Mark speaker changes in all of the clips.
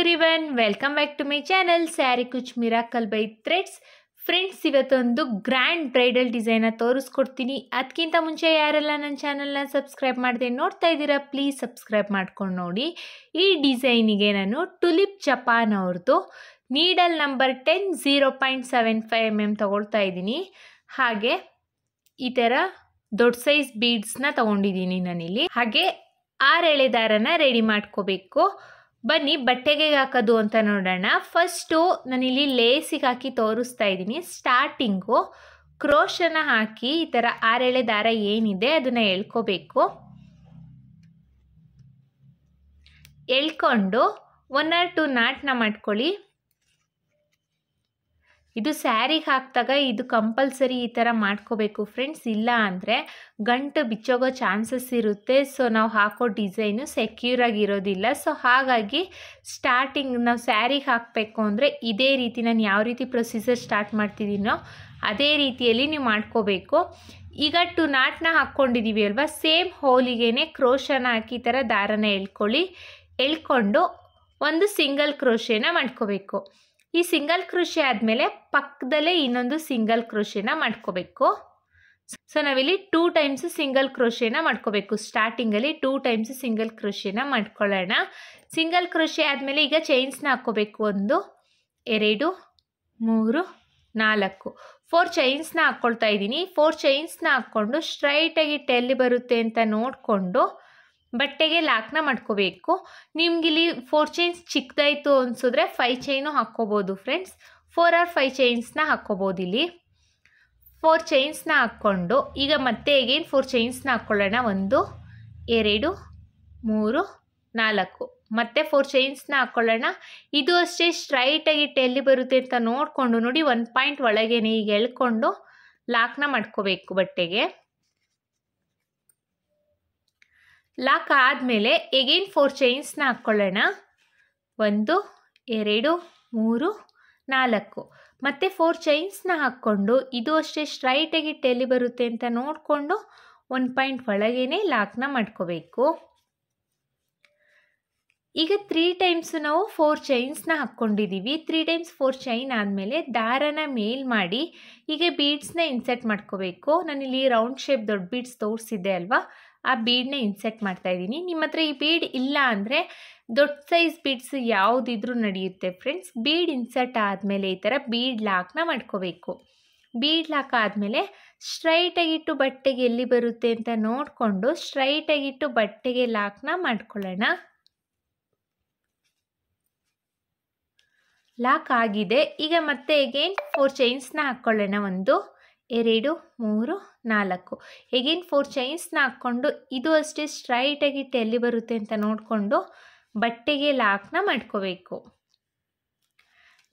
Speaker 1: Everyone, welcome back to my channel sari ಕುಚ್ miracle by threads. Friends, ಇವತ್ತೊಂದು grand bridal ಡಿಸೈನ ತೋರಿಸ್ಕೊಡ್ತೀನಿ. ಅದಕ್ಕಿಂತ ಮುಂಚೆ ಯಾರೆಲ್ಲ ನನ್ನ ಚಾನಲ್ನ ಸಬ್ಸ್ಕ್ರೈಬ್ ಮಾಡದೆ ನೋಡ್ತಾ ಇದ್ದೀರಾ, ಪ್ಲೀಸ್ ಸಬ್ಸ್ಕ್ರೈಬ್ ಮಾಡ್ಕೊಂಡು ನೋಡಿ. ಈ ಡಿಸೈನಿಗೆ ನಾನು ಟುಲಿಪ್ ಜಪಾನ್ ಅವ್ರದ್ದು ನೀಡಲ್ ನಂಬರ್ 10 0.75 mm ತಗೊಳ್ತಾ ಇದ್ದೀನಿ. ಹಾಗೆ ಈ ಥರ ದೊಡ್ಡ ಸೈಜ್ ಬೀಡ್ಸ್ನ ತಗೊಂಡಿದ್ದೀನಿ ನಾನಿಲ್ಲಿ. ಹಾಗೆ 6 ಎಳೆ ದಾರನ ರೆಡಿ ಮಾಡ್ಕೋಬೇಕು. ಬನ್ನಿ ಬಟ್ಟೆಗೆ ಹಾಕೋದು ಅಂತ ನೋಡೋಣ. ಫಸ್ಟು ನಾನಿಲ್ಲಿ ಲೇಸಿಗೆ ಹಾಕಿ ತೋರಿಸ್ತಾ ಇದ್ದೀನಿ. ಸ್ಟಾರ್ಟಿಂಗು ಕ್ರೋಶನ ಹಾಕಿ ಈ ಥರ 6 ಎಳೆ ದಾರ ಏನಿದೆ ಅದನ್ನು ಎಳ್ಕೋಬೇಕು. ಎಳ್ಕೊಂಡು 1 or 2 ನಾಟ್ನ ಮಾಡ್ಕೊಳ್ಳಿ. ಇದು ಸ್ಯಾರಿಗೆ ಹಾಕಿದಾಗ ಇದು ಕಂಪಲ್ಸರಿ ಈ ಥರ ಮಾಡ್ಕೋಬೇಕು ಫ್ರೆಂಡ್ಸ್, ಇಲ್ಲ ಅಂದರೆ ಗಂಟು ಬಿಚ್ಚೋಗೋ ಚಾನ್ಸಸ್ ಇರುತ್ತೆ. ಸೊ ನಾವು ಹಾಕೋ ಡಿಸೈನು ಸೆಕ್ಯೂರ್ ಆಗಿರೋದಿಲ್ಲ. ಸೊ ಹಾಗಾಗಿ ಸ್ಟಾರ್ಟಿಂಗ್ ನಾವು ಸ್ಯಾರಿಗೆ ಹಾಕಬೇಕು ಅಂದರೆ ಇದೇ ರೀತಿ ನಾನು ಯಾವ ರೀತಿ ಪ್ರೊಸೀಜರ್ ಸ್ಟಾರ್ಟ್ ಮಾಡ್ತಿದ್ದೀನೋ ಅದೇ ರೀತಿಯಲ್ಲಿ ನೀವು ಮಾಡ್ಕೋಬೇಕು. ಈಗ 2 ನಾಟ್ನ ಹಾಕ್ಕೊಂಡಿದ್ದೀವಿ ಅಲ್ವಾ, ಸೇಮ್ ಹೋಲಿಗೆ ಕ್ರೋಶನ ಹಾಕಿ ಈ ಥರ ದಾರನ ಎಳ್ಕೊಳ್ಳಿ. ಎಳ್ಕೊಂಡು ಒಂದು ಸಿಂಗಲ್ ಕ್ರೋಶೆನ ಮಾಡ್ಕೋಬೇಕು. ಈ ಸಿಂಗಲ್ ಕ್ರೋಶೆ ಆದಮೇಲೆ ಪಕ್ಕದಲ್ಲೇ ಇನ್ನೊಂದು ಸಿಂಗಲ್ ಕ್ರೋಶೆನ ಮಾಡ್ಕೋಬೇಕು. ಸೊ ನಾವಿಲ್ಲಿ 2 ಟೈಮ್ಸ್ ಸಿಂಗಲ್ ಕ್ರೋಶೆನ ಮಾಡ್ಕೋಬೇಕು. ಸ್ಟಾರ್ಟಿಂಗಲ್ಲಿ 2 ಟೈಮ್ಸ್ ಸಿಂಗಲ್ ಕ್ರೋಶೆನ ಮಾಡ್ಕೊಳ್ಳೋಣ. ಸಿಂಗಲ್ ಕ್ರೋಶೆ ಆದಮೇಲೆ ಈಗ ಚೈನ್ಸ್ನ ಹಾಕ್ಕೋಬೇಕು. 1 2 3 4 4 ಚೈನ್ಸ್ನ ಹಾಕ್ಕೊಳ್ತಾ ಇದ್ದೀನಿ. 4 ಚೈನ್ಸ್ನ ಹಾಕ್ಕೊಂಡು ಸ್ಟ್ರೈಟಾಗಿ ಎಲ್ಲಿ ಬರುತ್ತೆ ಅಂತ ನೋಡಿಕೊಂಡು ಬಟ್ಟೆಗೆ ಲಾಕ್ನ ಮಾಡ್ಕೋಬೇಕು. ನಿಮ್ಗಿಲ್ಲಿ 4 ಚೈನ್ಸ್ ಚಿಕ್ಕದಾಯಿತು ಅನಿಸಿದ್ರೆ 5 ಚೈನು ಹಾಕ್ಕೋಬೋದು ಫ್ರೆಂಡ್ಸ್. 4 or 5 ಚೈನ್ಸ್ನ ಹಾಕ್ಕೋಬೋದು. ಇಲ್ಲಿ 4 ಚೈನ್ಸ್ನ ಹಾಕ್ಕೊಂಡು ಈಗ ಮತ್ತೆ ಅಗೇನ್ 4 ಚೈನ್ಸ್ನ ಹಾಕ್ಕೊಳ್ಳೋಣ. 1 2 3 4 ಮತ್ತೆ 4 ಚೈನ್ಸ್ನ ಹಾಕ್ಕೊಳ್ಳೋಣ. ಇದು ಅಷ್ಟೇ ಸ್ಟ್ರೈಟಾಗಿ ಎಲ್ಲಿ ಬರುತ್ತೆ ಅಂತ ನೋಡಿಕೊಂಡು ನೋಡಿ 1 ಪಾಯಿಂಟ್ ಒಳಗೇನೆ ಈಗ ಎಳ್ಕೊಂಡು ಲಾಕ್ನ ಮಾಡ್ಕೋಬೇಕು ಬಟ್ಟೆಗೆ. ಲಾಕ್ ಆದಮೇಲೆ ಎಗೇನ್ 4 ಚೈನ್ಸ್ನ ಹಾಕ್ಕೊಳ್ಳೋಣ. 1 2 3 4 ಮತ್ತು 4 ಚೈನ್ಸ್ನ ಹಾಕ್ಕೊಂಡು ಇದು ಅಷ್ಟೇ ಸ್ಟ್ರೈಟಾಗಿ ಎಲ್ಲಿ ಬರುತ್ತೆ ಅಂತ ನೋಡಿಕೊಂಡು 1 ಪಾಯಿಂಟ್ ಒಳಗೇ ಲಾಕ್ನ ಮಾಡ್ಕೋಬೇಕು. ಈಗ 3 ಟೈಮ್ಸ್ ನಾವು 4 ಚೈನ್ಸ್ನ ಹಾಕ್ಕೊಂಡಿದ್ದೀವಿ. 3 ಟೈಮ್ಸ್ 4 ಚೈನ್ ಆದಮೇಲೆ ದಾರನ ಮೇಲ್ ಮಾಡಿ ಈಗ ಬೀಡ್ಸ್ನ ಇನ್ಸೆಟ್ ಮಾಡ್ಕೋಬೇಕು. ನಾನಿಲ್ಲಿ ರೌಂಡ್ ಶೇಪ್ ದೊಡ್ಡ ಬೀಡ್ಸ್ ತೋರಿಸಿದ್ದೆ ಅಲ್ವಾ, ಆ ಬೀಡನ್ನ ಇನ್ಸೆಟ್ ಮಾಡ್ತಾ ಇದ್ದೀನಿ. ನಿಮ್ಮ ಹತ್ರ ಈ ಬೀಡ್ ಇಲ್ಲ ಅಂದರೆ ದೊಡ್ಡ ಸೈಜ್ ಬೀಡ್ಸ್ ಯಾವುದಿದ್ರೂ ನಡೆಯುತ್ತೆ ಫ್ರೆಂಡ್ಸ್. ಬೀಡ್ ಇನ್ಸೆಟ್ ಆದಮೇಲೆ ಈ ಥರ ಬೀಡ್ ಲಾಕ್ನ ಮಾಡ್ಕೋಬೇಕು. ಬೀಡ್ ಲಾಕ್ ಆದಮೇಲೆ ಸ್ಟ್ರೈಟಾಗಿಟ್ಟು ಬಟ್ಟೆಗೆ ಎಲ್ಲಿ ಬರುತ್ತೆ ಅಂತ ನೋಡಿಕೊಂಡು ಸ್ಟ್ರೈಟಾಗಿಟ್ಟು ಬಟ್ಟೆಗೆ ಲಾಕ್ನ ಮಾಡ್ಕೊಳ್ಳೋಣ. ಲಾಕ್ ಆಗಿದೆ. ಈಗ ಮತ್ತೆ ಅಗೇನ್ 4 ಚೈನ್ಸ್ನ ಹಾಕ್ಕೊಳ್ಳೋಣ. 1 2 3 4 ಎಗೇನ್ 4 ಚೈನ್ಸ್ನ ಹಾಕ್ಕೊಂಡು ಇದು ಅಷ್ಟೇ ಸ್ಟ್ರೈಟಾಗಿ ಎಲ್ಲಿ ಬರುತ್ತೆ ಅಂತ ನೋಡಿಕೊಂಡು ಬಟ್ಟೆಗೆ ಲಾಕ್ನ ಮಾಡ್ಕೋಬೇಕು.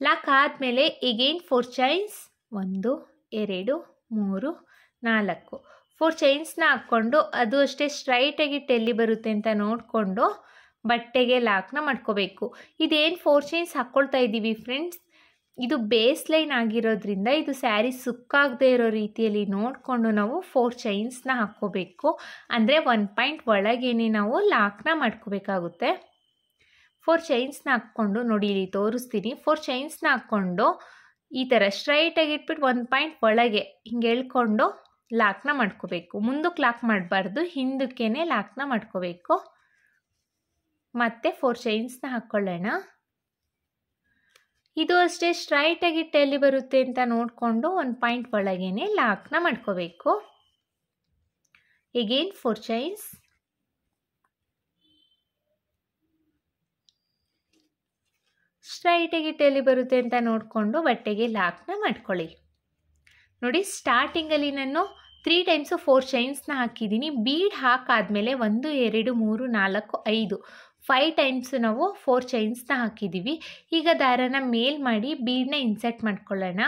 Speaker 1: ಲಾಕ್ ಆದಮೇಲೆ ಎಗೇನ್ 4 ಚೈನ್ಸ್ 1 2 3 4 4 ಚೈನ್ಸ್ನ ಹಾಕ್ಕೊಂಡು ಅದು ಅಷ್ಟೇ ಸ್ಟ್ರೈಟಾಗಿ ಎಲ್ಲಿ ಬರುತ್ತೆ ಅಂತ ನೋಡಿಕೊಂಡು ಬಟ್ಟೆಗೆ ಲಾಕ್ನ ಮಾಡ್ಕೋಬೇಕು. ಇದೇನು 4 ಚೈನ್ಸ್ ಹಾಕ್ಕೊಳ್ತಾ ಇದ್ದೀವಿ ಫ್ರೆಂಡ್ಸ್, ಇದು ಬೇಸ್ ಲೈನ್ ಆಗಿರೋದ್ರಿಂದ ಇದು ಸ್ಯಾರಿ ಸುಕ್ಕಾಗದೇ ಇರೋ ರೀತಿಯಲ್ಲಿ ನೋಡಿಕೊಂಡು ನಾವು 4 ಚೈನ್ಸ್ನ ಹಾಕ್ಕೋಬೇಕು. ಅಂದರೆ 1 ಪಾಯಿಂಟ್ ಒಳಗೇನೆ ನಾವು ಲಾಕ್ನ ಮಾಡ್ಕೋಬೇಕಾಗುತ್ತೆ. 4 ಚೈನ್ಸ್ನ ಹಾಕ್ಕೊಂಡು ನೋಡಿ ಇಲ್ಲಿ ತೋರಿಸ್ತೀನಿ. 4 ಚೈನ್ಸ್ನ ಹಾಕ್ಕೊಂಡು ಈ ಥರ ಸ್ಟ್ರೈಟಾಗಿ ಇಟ್ಬಿಟ್ಟು 1 ಪಾಯಿಂಟ್ ಒಳಗೆ ಹಿಂಗೆ ಎಳ್ಕೊಂಡು ಲಾಕ್ನ ಮಾಡ್ಕೋಬೇಕು. ಮುಂದಕ್ಕೆ ಲಾಕ್ ಮಾಡಬಾರ್ದು, ಹಿಂದಕ್ಕೇ ಲಾಕ್ನ ಮಾಡ್ಕೋಬೇಕು. ಮತ್ತೆ 4 ಚೈನ್ಸ್ನ ಹಾಕ್ಕೊಳ್ಳೋಣ. ಇದು ಅಷ್ಟೇ ಸ್ಟ್ರೈಟಾಗಿ ಎಲ್ಲಿ ಬರುತ್ತೆ ಅಂತ ನೋಡಿಕೊಂಡು 1 ಪಾಯಿಂಟ್ ಒಳಗೇನೆ ಲಾಕ್ನ ಮಾಡ್ಕೋಬೇಕು. ಎಗೇನ್ 4 ಚೈನ್ಸ್ ಸ್ಟ್ರೈಟಾಗಿ ಎಲ್ಲಿ ಬರುತ್ತೆ ಅಂತ ನೋಡಿಕೊಂಡು ಬಟ್ಟೆಗೆ ಲಾಕ್ನ ಮಾಡ್ಕೊಳ್ಳಿ. ನೋಡಿ ಸ್ಟಾರ್ಟಿಂಗಲ್ಲಿ ನಾನು 3 ಟೈಮ್ಸು 4 ಚೈನ್ಸ್ನ ಹಾಕಿದ್ದೀನಿ. ಬೀಡ್ ಹಾಕಾದ್ಮೇಲೆ 1 2 3 4 5 ಟೈಮ್ಸ್ ನಾವು 4 ಚೈನ್ಸ್ನ ಹಾಕಿದ್ದೀವಿ. ಈಗ ದಾರನ ಮೇಲ್ ಮಾಡಿ ಬೀಡನ್ನ ಇನ್ಸೆಟ್ ಮಾಡ್ಕೊಳ್ಳೋಣ.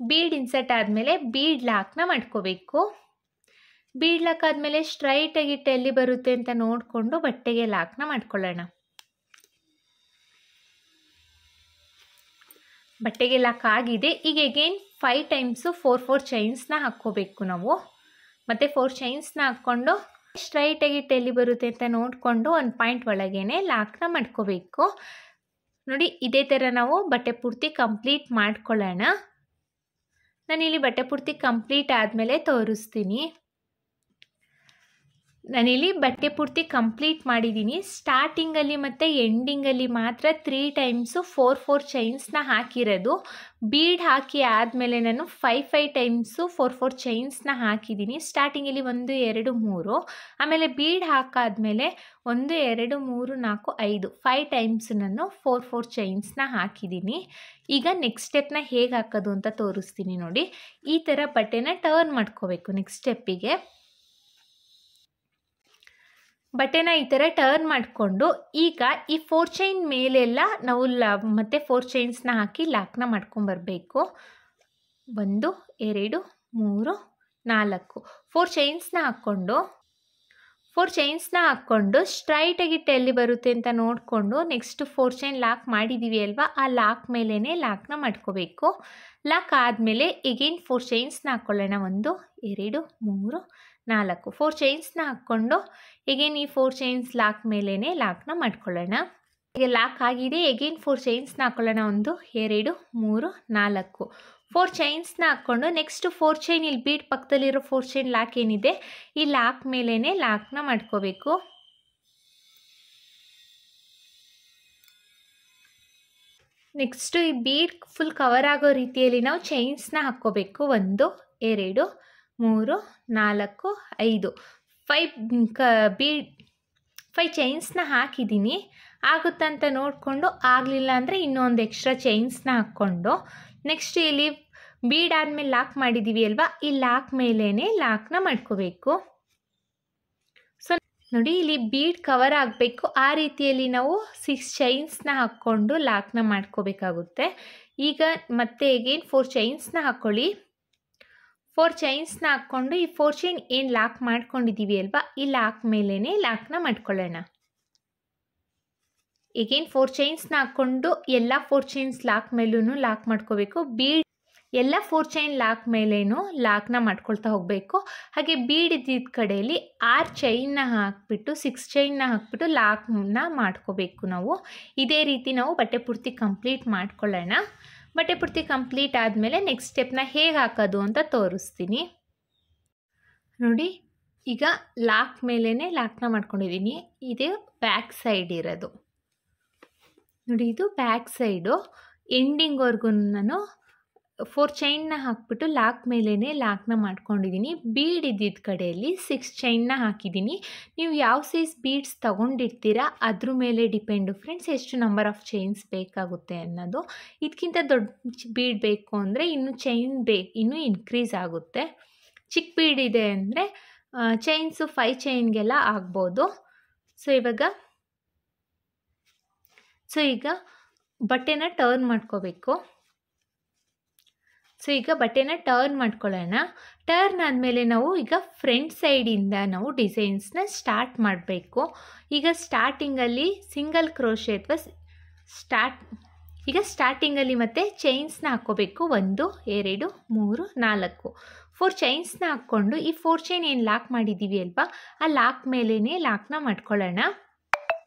Speaker 1: ಬೀಡ್ ಇನ್ಸೆಟ್ ಆದಮೇಲೆ ಬೀಡ್ ಲಾಕ್ನ ಮಾಡ್ಕೋಬೇಕು. ಬೀಡ್ ಲಾಕ್ ಆದಮೇಲೆ ಸ್ಟ್ರೈಟಾಗಿ ಎಲ್ಲಿ ಬರುತ್ತೆ ಅಂತ ನೋಡಿಕೊಂಡು ಬಟ್ಟೆಗೆ ಲಾಕ್ನ ಮಾಡ್ಕೊಳ್ಳೋಣ. ಬಟ್ಟೆಗೆ ಲಾಕ್ ಆಗಿದೆ. ಈಗ ಅಗೇನ್ 5 ಟೈಮ್ಸು 4 ಚೈನ್ಸ್ನ ಹಾಕ್ಕೋಬೇಕು ನಾವು. ಮತ್ತು 4 ಚೈನ್ಸ್ನ ಹಾಕ್ಕೊಂಡು ಸ್ಟ್ರೈಟಾಗಿ ಎಲ್ಲಿ ಬರುತ್ತೆ ಅಂತ ನೋಡಿಕೊಂಡು ಒಂದು ಪಾಯಿಂಟ್ ಒಳಗೇನೆ ಲಾಕ್ನ ಮಾಡ್ಕೋಬೇಕು. ನೋಡಿ ಇದೇ ಥರ ನಾವು ಬಟ್ಟೆ ಪೂರ್ತಿ ಕಂಪ್ಲೀಟ್ ಮಾಡ್ಕೊಳ್ಳೋಣ. ನಾನಿಲ್ಲಿ ಬಟ್ಟೆ ಪೂರ್ತಿ ಕಂಪ್ಲೀಟ್ ಆದಮೇಲೆ ತೋರಿಸ್ತೀನಿ. ನಾನಿಲ್ಲಿ ಬಟ್ಟೆ ಪೂರ್ತಿ ಕಂಪ್ಲೀಟ್ ಮಾಡಿದ್ದೀನಿ. ಸ್ಟಾರ್ಟಿಂಗಲ್ಲಿ ಮತ್ತು ಎಂಡಿಂಗಲ್ಲಿ ಮಾತ್ರ 3 ಟೈಮ್ಸು 4 ಚೈನ್ಸ್ನ ಹಾಕಿರೋದು. ಬೀಡ್ ಹಾಕಿ ಆದಮೇಲೆ ನಾನು 5 ಟೈಮ್ಸು 4 ಚೈನ್ಸ್ನ ಹಾಕಿದ್ದೀನಿ. ಸ್ಟಾರ್ಟಿಂಗಲ್ಲಿ 1 2 3, ಆಮೇಲೆ ಬೀಡ್ ಹಾಕಾದ್ಮೇಲೆ 1 2 3 4 5 ಟೈಮ್ಸ್ ನಾನು 4 ಚೈನ್ಸ್ನ ಹಾಕಿದ್ದೀನಿ. ಈಗ ನೆಕ್ಸ್ಟ್ ಸ್ಟೆಪ್ನ ಹೇಗೆ ಹಾಕೋದು ಅಂತ ತೋರಿಸ್ತೀನಿ ನೋಡಿ. ಈ ಥರ ಬಟ್ಟೆನ ಟರ್ನ್ ಮಾಡ್ಕೋಬೇಕು. ನೆಕ್ಸ್ಟ್ ಸ್ಟೆಪ್ಪಿಗೆ ಬಟ್ಟೆನ ಈ ಥರ ಟರ್ನ್ ಮಾಡಿಕೊಂಡು ಈಗ ಈ 4 ಚೈನ್ ಮೇಲೆಲ್ಲ ನಾವು ಮತ್ತೆ 4 ಚೈನ್ಸ್ನ ಹಾಕಿ ಲಾಕ್ನ ಮಾಡ್ಕೊಂಬರ್ಬೇಕು. 1 2 3 4 4 ಚೈನ್ಸ್ನ ಹಾಕ್ಕೊಂಡು ಸ್ಟ್ರೈಟಾಗಿ ಎಲ್ಲಿ ಬರುತ್ತೆ ಅಂತ ನೋಡಿಕೊಂಡು ನೆಕ್ಸ್ಟ್ 4 ಚೈನ್ ಲಾಕ್ ಮಾಡಿದ್ದೀವಿ ಅಲ್ವಾ, ಆ ಲಾಕ್ ಮೇಲೇ ಲಾಕ್ನ ಮಾಡ್ಕೋಬೇಕು. ಲಾಕ್ ಆದಮೇಲೆ ಎಗೇನ್ 4 ಚೈನ್ಸ್ನ ಹಾಕ್ಕೊಳ್ಳೋಣ. 1 2 3 4 4 ಚೈನ್ಸ್ನ ಹಾಕ್ಕೊಂಡು ಎಗೇನ್ ಈ 4 ಚೈನ್ಸ್ ಲಾಕ್ ಮೇಲೇ ಲಾಕ್ನ ಮಾಡ್ಕೊಳ್ಳೋಣ. ಈಗ ಲಾಕ್ ಆಗಿದೆ. ಎಗೇನ್ 4 ಚೈನ್ಸ್ನ ಹಾಕ್ಕೊಳ್ಳೋಣ. 1 2 3 4 4 ಚೈನ್ಸ್ನ ಹಾಕ್ಕೊಂಡು ನೆಕ್ಸ್ಟ್ 4 ಚೈನ್ ಇಲ್ಲಿ ಬೀಡ್ ಪಕ್ಕದಲ್ಲಿರೋ 4 ಚೈನ್ ಲಾಕ್ ಏನಿದೆ ಈ ಲಾಕ್ ಮೇಲೇ ಲಾಕ್ನ ಮಾಡ್ಕೋಬೇಕು. ನೆಕ್ಸ್ಟು ಈ ಬೀಡ್ ಫುಲ್ ಕವರ್ ಆಗೋ ರೀತಿಯಲ್ಲಿ ನಾವು ಚೈನ್ಸ್ನ ಹಾಕ್ಕೋಬೇಕು. 1 2 3 4 5 5 ಚೈನ್ಸ್ನ ಹಾಕಿದ್ದೀನಿ. ಆಗುತ್ತಂತ ನೋಡಿಕೊಂಡು ಆಗಲಿಲ್ಲ ಅಂದರೆ ಇನ್ನೊಂದು ಎಕ್ಸ್ಟ್ರಾ ಚೈನ್ಸ್ನ ಹಾಕ್ಕೊಂಡು ನೆಕ್ಸ್ಟ್ ಇಲ್ಲಿ ಬೀಡ್ ಆದಮೇಲೆ ಲಾಕ್ ಮಾಡಿದ್ದೀವಿ ಅಲ್ವಾ, ಈ ಲಾಕ್ ಮೇಲೇ ಲಾಕ್ನ ಮಾಡ್ಕೋಬೇಕು. ಸೊ ನೋಡಿ ಇಲ್ಲಿ ಬೀಡ್ ಕವರ್ ಆಗಬೇಕು. ಆ ರೀತಿಯಲ್ಲಿ ನಾವು 6 ಚೈನ್ಸ್ನ ಹಾಕ್ಕೊಂಡು ಲಾಕ್ನ ಮಾಡ್ಕೋಬೇಕಾಗುತ್ತೆ. ಈಗ ಮತ್ತೆ ಎಗೇನ್ 4 ಚೈನ್ಸ್ನ ಹಾಕ್ಕೊಳ್ಳಿ. 4 ಚೈನ್ಸ್ನ ಹಾಕ್ಕೊಂಡು ಈ 4 ಚೈನ್ ಏನು ಲಾಕ್ ಮಾಡ್ಕೊಂಡಿದ್ದೀವಿ ಅಲ್ವಾ, ಈ ಲಾಕ್ ಮೇಲೇ ಲಾಕ್ನ ಮಾಡ್ಕೊಳ್ಳೋಣ. ಎಗೇನ್ 4 ಚೈನ್ಸ್ನ ಹಾಕ್ಕೊಂಡು ಎಲ್ಲ 4 ಚೈನ್ಸ್ ಲಾಕ್ ಮೇಲೂ ಲಾಕ್ ಮಾಡ್ಕೋಬೇಕು. ಬೀಡ್ ಎಲ್ಲ 4 ಚೈನ್ ಲಾಕ್ ಮೇಲೇನು ಲಾಕ್ನ ಮಾಡ್ಕೊಳ್ತಾ ಹೋಗಬೇಕು. ಹಾಗೆ ಬೀಡ್ ಇದ್ದಿದ್ದ ಕಡೆಯಲ್ಲಿ 6 ಚೈನ್ನ ಹಾಕ್ಬಿಟ್ಟು 6 ಚೈನ್ನ ಹಾಕ್ಬಿಟ್ಟು ಲಾಕ್ನ ಮಾಡ್ಕೋಬೇಕು. ನಾವು ಇದೇ ರೀತಿ ನಾವು ಬಟ್ಟೆ ಪೂರ್ತಿ ಕಂಪ್ಲೀಟ್ ಮಾಡ್ಕೊಳ್ಳೋಣ. ಬಟ್ಟೆ ಪೂರ್ತಿ ಕಂಪ್ಲೀಟ್ ಆದಮೇಲೆ ನೆಕ್ಸ್ಟ್ ಸ್ಟೆಪ್ನ ಹೇಗೆ ಹಾಕೋದು ಅಂತ ತೋರಿಸ್ತೀನಿ ನೋಡಿ. ಈಗ ಲಾಕ್ ಮೇಲೇ ಲಾಕ್ನ ಮಾಡ್ಕೊಂಡಿದ್ದೀನಿ. ಇದು ಬ್ಯಾಕ್ ಸೈಡ್ ಇರೋದು ನೋಡಿ. ಇದು ಬ್ಯಾಕ್ ಸೈಡು ಎಂಡಿಂಗ್ವರೆಗೂ ನಾನು 4 ಚೈನ್ನ ಹಾಕ್ಬಿಟ್ಟು ಲಾಕ್ ಮೇಲೇ ಲಾಕ್ನ ಮಾಡ್ಕೊಂಡಿದ್ದೀನಿ. ಬೀಡ್ ಇದ್ದಿದ್ದ ಕಡೆಯಲ್ಲಿ 6 ಚೈನ್ನ ಹಾಕಿದ್ದೀನಿ. ನೀವು ಯಾವ ಸೈಜ್ ಬೀಡ್ಸ್ ತೊಗೊಂಡಿರ್ತೀರಾ ಅದ್ರ ಮೇಲೆ ಡಿಪೆಂಡು ಫ್ರೆಂಡ್ಸ್, ಎಷ್ಟು ನಂಬರ್ ಆಫ್ ಚೈನ್ಸ್ ಬೇಕಾಗುತ್ತೆ ಅನ್ನೋದು. ಇದಕ್ಕಿಂತ ದೊಡ್ಡ ಬೀಡ್ ಬೇಕು ಅಂದರೆ ಇನ್ನೂ ಇನ್ಕ್ರೀಸ್ ಆಗುತ್ತೆ. ಚಿಕ್ಕ ಬೀಡ್ ಇದೆ ಅಂದರೆ ಚೈನ್ಸು 5 ಚೈನ್ಗೆಲ್ಲ ಆಗ್ಬೋದು. ಈಗ ಬಟ್ಟೆನ ಟರ್ನ್ ಮಾಡ್ಕೋಬೇಕು. ಈಗ ಬಟ್ಟೆನ ಟರ್ನ್ ಮಾಡ್ಕೊಳ್ಳೋಣ. ಟರ್ನ್ ಆದಮೇಲೆ ನಾವು ಈಗ ಫ್ರಂಟ್ ಸೈಡಿಂದ ನಾವು ಡಿಸೈನ್ಸ್ನ ಸ್ಟಾರ್ಟ್ ಮಾಡಬೇಕು. ಈಗ ಸ್ಟಾರ್ಟಿಂಗಲ್ಲಿ ಸಿಂಗಲ್ ಕ್ರೋಶೆ ಅಥವಾ ಸ್ಟಾರ್ಟಿಂಗಲ್ಲಿ ಮತ್ತೆ ಚೈನ್ಸ್ನ ಹಾಕ್ಕೋಬೇಕು. 1 2 3 4 4 ಚೈನ್ಸ್ನ ಹಾಕ್ಕೊಂಡು ಈ 4 ಚೈನ್ ಏನು ಲಾಕ್ ಮಾಡಿದ್ದೀವಿ ಅಲ್ವಾ, ಆ ಲಾಕ್ ಮೇಲೇ ಲಾಕ್ನ ಮಾಡ್ಕೊಳ್ಳೋಣ.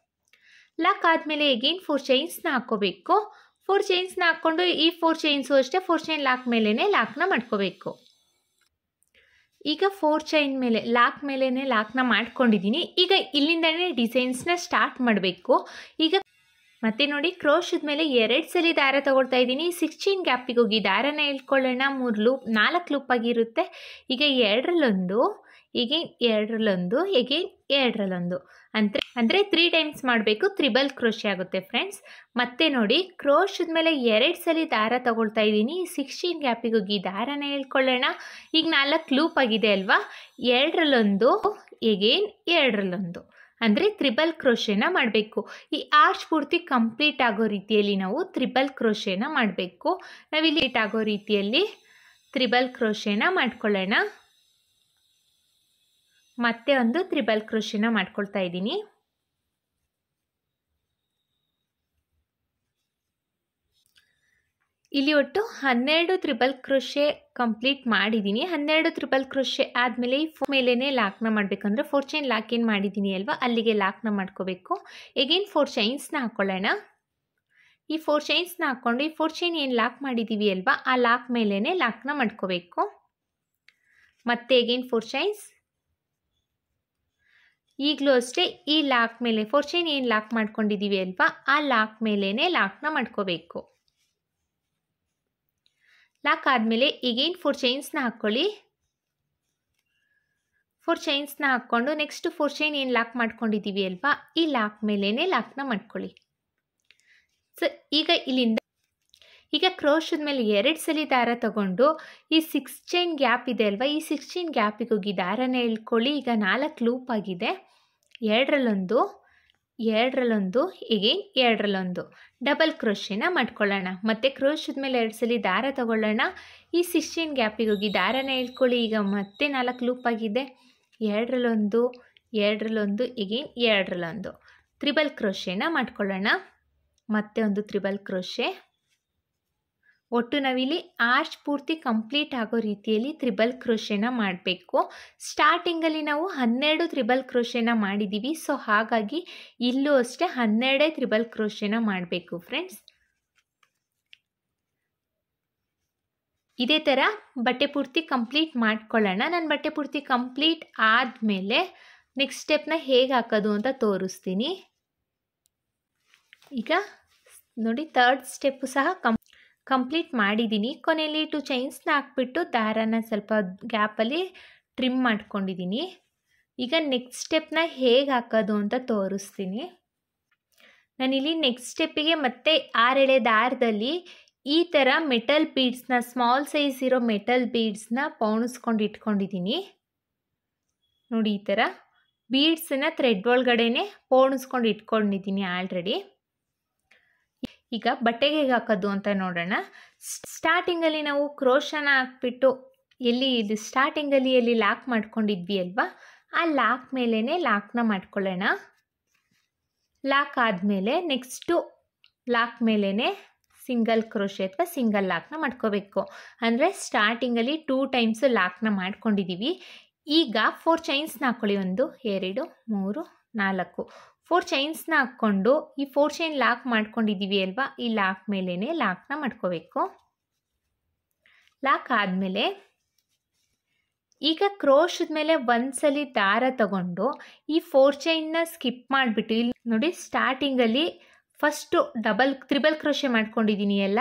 Speaker 1: ಲಾಕ್ ಆದಮೇಲೆ ಎಗೇನ್ 4 ಚೈನ್ಸ್ನ ಹಾಕ್ಕೋಬೇಕು. 4 ಚೈನ್ಸ್ನ ಹಾಕ್ಕೊಂಡು ಈ 4 ಚೈನ್ಸು ಅಷ್ಟೇ 4 ಚೈನ್ ಲಾಕ್ ಮೇಲೇ ಲಾಕ್ನ ಮಾಡ್ಕೋಬೇಕು. ಈಗ 4 ಚೈನ್ ಮೇಲೆ ಲಾಕ್ ಮೇಲೇ ಲಾಕ್ನ ಮಾಡ್ಕೊಂಡಿದ್ದೀನಿ. ಈಗ ಇಲ್ಲಿಂದನೇ ಡಿಸೈನ್ಸ್ನ ಸ್ಟಾರ್ಟ್ ಮಾಡಬೇಕು. ಈಗ ಮತ್ತೆ ನೋಡಿ ಕ್ರೋಶದ ಮೇಲೆ 2 ಸಲ ದಾರ ತಗೊಳ್ತಾ ಇದ್ದೀನಿ. 6 ಚೈನ್ ಗ್ಯಾಪಿಗೆ ಹೋಗಿ ದಾರನ ಎಳ್ಕೊಳ್ಳೋಣ. 3 ಲೂಪ್ 4 ಲೂಪ್ ಆಗಿರುತ್ತೆ. ಈಗ 2ರಲ್ಲೊಂದು, ಎಗೇನ್ 2ರಲ್ಲೊಂದು, ಎಗೇನ್ 2ರಲ್ಲೊಂದು ಅಂದರೆ 3 ಟೈಮ್ಸ್ ಮಾಡಬೇಕು. ತ್ರಿಬಲ್ ಕ್ರೋಶೆ ಆಗುತ್ತೆ ಫ್ರೆಂಡ್ಸ್. ಮತ್ತೆ ನೋಡಿ ಕ್ರೋಶದ ಮೇಲೆ 2 ಸಲ ದಾರ ತಗೊಳ್ತಾ ಇದ್ದೀನಿ. 6 ಚೈನ್ ಗ್ಯಾಪಿಗೆ ಹೋಗಿ ದಾರನ ಹೇಳ್ಕೊಳ್ಳೋಣ. ಈಗ 4 ಲೂಪ್ ಆಗಿದೆ ಅಲ್ವಾ, 2ರಲ್ಲೊಂದು, ಎಗೇನ್ 2ರಲ್ಲೊಂದು ಅಂದರೆ ತ್ರಿಬಲ್ ಕ್ರೋಶೆನ ಮಾಡಬೇಕು. ಈ ಆರ್ಚ್ ಪೂರ್ತಿ ಕಂಪ್ಲೀಟ್ ಆಗೋ ರೀತಿಯಲ್ಲಿ ನಾವು ತ್ರಿಬಲ್ ಕ್ರೋಶೆನ ಮಾಡಬೇಕು. ನಾವಿಲ್ಲಿ ಆಗೋ ರೀತಿಯಲ್ಲಿ ತ್ರಿಬಲ್ ಕ್ರೋಶೆನ ಮಾಡ್ಕೊಳ್ಳೋಣ. ಮತ್ತೆ ಒಂದು ತ್ರಿಬಲ್ ಕ್ರೋಶೆನ ಮಾಡ್ಕೊಳ್ತಾ ಇದ್ದೀನಿ. ಇಲ್ಲಿ ಒಟ್ಟು 12 ತ್ರಿಬಲ್ ಕ್ರೋಶೆ ಕಂಪ್ಲೀಟ್ ಮಾಡಿದ್ದೀನಿ. 12 ತ್ರಿಬಲ್ ಕ್ರೋಶೆ ಆದಮೇಲೆ ಈ ಮೇಲೇ ಲಾಕ್ನ ಮಾಡಬೇಕಂದ್ರೆ 4 ಚೈನ್ ಲಾಕ್ ಏನು ಮಾಡಿದ್ದೀನಿ ಅಲ್ವಾ ಅಲ್ಲಿಗೆ ಲಾಕ್ನ ಮಾಡ್ಕೋಬೇಕು. ಎಗೇನ್ 4 ಚೈನ್ಸ್ನ ಹಾಕ್ಕೊಳ್ಳೋಣ. ಈ 4 ಚೈನ್ಸ್ನ ಹಾಕ್ಕೊಂಡು ಈ 4 ಚೈನ್ ಏನು ಲಾಕ್ ಮಾಡಿದ್ದೀವಿ ಅಲ್ವಾ ಆ ಲಾಕ್ ಮೇಲೇ ಲಾಕ್ನ ಮಾಡ್ಕೋಬೇಕು. ಮತ್ತೆ ಎಗೇನ್ 4 ಚೈನ್ಸ್. ಈಗಲೂ ಅಷ್ಟೇ ಈ ಲಾಕ್ ಮೇಲೆ 4 ಚೈನ್ ಏನು ಲಾಕ್ ಮಾಡ್ಕೊಂಡಿದ್ದೀವಿ ಅಲ್ವಾ ಆ ಲಾಕ್ ಮೇಲೇ ಲಾಕ್ನ ಮಾಡ್ಕೋಬೇಕು. ಲಾಕ್ ಆದಮೇಲೆ ಈಗೇನು 4 ಚೈನ್ಸ್ನ ಹಾಕ್ಕೊಳ್ಳಿ. 4 ಚೈನ್ಸ್ನ ಹಾಕ್ಕೊಂಡು ನೆಕ್ಸ್ಟ್ 4 ಚೈನ್ ಏನು ಲಾಕ್ ಮಾಡ್ಕೊಂಡಿದ್ದೀವಿ ಅಲ್ವಾ ಈ ಲಾಕ್ ಮೇಲೇ ಲಾಕ್ನ ಮಾಡ್ಕೊಳ್ಳಿ. ಸೊ ಈಗ ಕ್ರೋಶದ ಮೇಲೆ 2 ಸಲ ದಾರ ತಗೊಂಡು ಈ 6 ಚೈನ್ ಗ್ಯಾಪ್ ಇದೆ ಅಲ್ವಾ ಈ 6 ಚೈನ್ ಗ್ಯಾಪಿಗೆ ಹೋಗಿ ದಾರನ ಎಳ್ಕೊಳ್ಳಿ. ಈಗ 4 ಲೂಪ್ ಆಗಿದೆ. 2ರಲ್ಲೊಂದು, 2ರಲ್ಲೊಂದು, ಎಗೇನ್ 2ರಲ್ಲೊಂದು ಡಬಲ್ ಕ್ರೋಶೆನ ಮಾಡ್ಕೊಳ್ಳೋಣ. ಮತ್ತು ಕ್ರೋಶದ ಮೇಲೆ 2 ಸಲ ದಾರ ತಗೊಳ್ಳೋಣ. ಈ 6 ಚೈನ್ ಗ್ಯಾಪಿಗೆ ಹೋಗಿ ದಾರನ ಎಳ್ಕೊಳ್ಳಿ. ಈಗ ಮತ್ತೆ 4 ಲೂಪ್ ಆಗಿದೆ. 2ರಲ್ಲೊಂದು, 2ರಲ್ಲೊಂದು, ಎಗೇನ್ 2ರಲ್ಲೊಂದು ತ್ರಿಬಲ್ ಕ್ರೋಶೆನ ಮಾಡ್ಕೊಳ್ಳೋಣ. ಮತ್ತೆ ಒಂದು ತ್ರಿಬಲ್ ಕ್ರೋಶೆ. ಒಟ್ಟು ನಾವಿಲ್ಲಿ ಆರ್ಚ್ ಪೂರ್ತಿ ಕಂಪ್ಲೀಟ್ ಆಗೋ ರೀತಿಯಲ್ಲಿ ತ್ರಿಬಲ್ ಕ್ರೋಶೆನ ಮಾಡಬೇಕು. ಸ್ಟಾರ್ಟಿಂಗಲ್ಲಿ ನಾವು 12 ತ್ರಿಬಲ್ ಕ್ರೋಶೆನ ಮಾಡಿದ್ದೀವಿ. ಸೊ ಹಾಗಾಗಿ ಇಲ್ಲೂ ಅಷ್ಟೇ 12 ತ್ರಿಬಲ್ ಕ್ರೋಶೆನ ಮಾಡಬೇಕು ಫ್ರೆಂಡ್ಸ್. ಇದೇ ಥರ ಬಟ್ಟೆ ಪೂರ್ತಿ ಕಂಪ್ಲೀಟ್ ಮಾಡ್ಕೊಳ್ಳೋಣ. ನಾನು ಬಟ್ಟೆ ಪೂರ್ತಿ ಕಂಪ್ಲೀಟ್ ಆದಮೇಲೆ ನೆಕ್ಸ್ಟ್ ಸ್ಟೆಪ್ನ ಹೇಗೆ ಹಾಕೋದು ಅಂತ ತೋರಿಸ್ತೀನಿ. ಈಗ ನೋಡಿ 3rd ಸ್ಟೆಪ್ಪು ಸಹ ಕಂಪ್ಲೀಟ್ ಮಾಡಿದ್ದೀನಿ. ಕೊನೆಯಲ್ಲಿ 2 ಚೈನ್ಸ್ನ ಹಾಕ್ಬಿಟ್ಟು ದಾರನ ಸ್ವಲ್ಪ ಗ್ಯಾಪಲ್ಲಿ ಟ್ರಿಮ್ ಮಾಡ್ಕೊಂಡಿದ್ದೀನಿ. ಈಗ ನೆಕ್ಸ್ಟ್ ಸ್ಟೆಪ್ನ ಹೇಗೆ ಹಾಕೋದು ಅಂತ ತೋರಿಸ್ತೀನಿ. ನಾನಿಲ್ಲಿ ನೆಕ್ಸ್ಟ್ ಸ್ಟೆಪ್ಪಿಗೆ ಮತ್ತೆ 6 ಎಳೆ ದಾರದಲ್ಲಿ ಈ ಥರ ಮೆಟಲ್ ಬೀಡ್ಸ್ನ ಸ್ಮಾಲ್ ಸೈಜ್ ಇರೋ ಮೆಟಲ್ ಬೀಡ್ಸ್ನ ಪೌಣಿಸ್ಕೊಂಡು ಇಟ್ಕೊಂಡಿದ್ದೀನಿ. ನೋಡಿ ಈ ಥರ ಬೀಡ್ಸನ್ನು ಥ್ರೆಡ್ ಒಳಗಡೆನೆ ಪೌಣಿಸ್ಕೊಂಡು ಇಟ್ಕೊಂಡಿದ್ದೀನಿ ಆಲ್ರೆಡಿ. ಈಗ ಬಟ್ಟೆಗೆ ಹೇಗೆ ಹಾಕೋದು ಅಂತ ನೋಡೋಣ. ಸ್ಟಾರ್ಟಿಂಗಲ್ಲಿ ನಾವು ಕ್ರೋಶನ ಹಾಕ್ಬಿಟ್ಟು ಎಲ್ಲಿ ಸ್ಟಾರ್ಟಿಂಗಲ್ಲಿ ಎಲ್ಲಿ ಲಾಕ್ ಮಾಡ್ಕೊಂಡಿದ್ವಿ ಅಲ್ವಾ ಆ ಲಾಕ್ ಮೇಲೇ ಲಾಕ್ನ ಮಾಡ್ಕೊಳ್ಳೋಣ. ಲಾಕ್ ಆದಮೇಲೆ ನೆಕ್ಸ್ಟು ಲಾಕ್ ಮೇಲೇ ಸಿಂಗಲ್ ಕ್ರೋಶೆ ಅಥವಾ ಸಿಂಗಲ್ ಲಾಕ್ನ ಮಾಡ್ಕೋಬೇಕು. ಅಂದರೆ ಸ್ಟಾರ್ಟಿಂಗಲ್ಲಿ 2 ಟೈಮ್ಸು ಲಾಕ್ನ ಮಾಡ್ಕೊಂಡಿದ್ದೀವಿ. ಈಗ 4 ಚೈನ್ಸ್ನ ಹಾಕ್ಕೊಳ್ಳಿ. 1 2 3 4 4 ಚೈನ್ಸ್ನ ಹಾಕ್ಕೊಂಡು ಈ 4 ಚೈನ್ ಲಾಕ್ ಮಾಡ್ಕೊಂಡಿದ್ದೀವಿ ಅಲ್ವಾ ಈ ಲಾಕ್ ಮೇಲೇ ಲಾಕ್ನ ಮಾಡ್ಕೋಬೇಕು. ಲಾಕ್ ಆದಮೇಲೆ ಈಗ ಕ್ರೋಶದ ಮೇಲೆ 1 ಸಲ ದಾರ ತಗೊಂಡು ಈ 4 ಚೈನ್ನ ಸ್ಕಿಪ್ ಮಾಡಿಬಿಟ್ಟು ಇಲ್ಲಿ ನೋಡಿ ಸ್ಟಾರ್ಟಿಂಗಲ್ಲಿ ಫಸ್ಟು ತ್ರಿಬಲ್ ಕ್ರೋಶೆ ಮಾಡ್ಕೊಂಡಿದ್ದೀನಿ ಅಲ್ಲ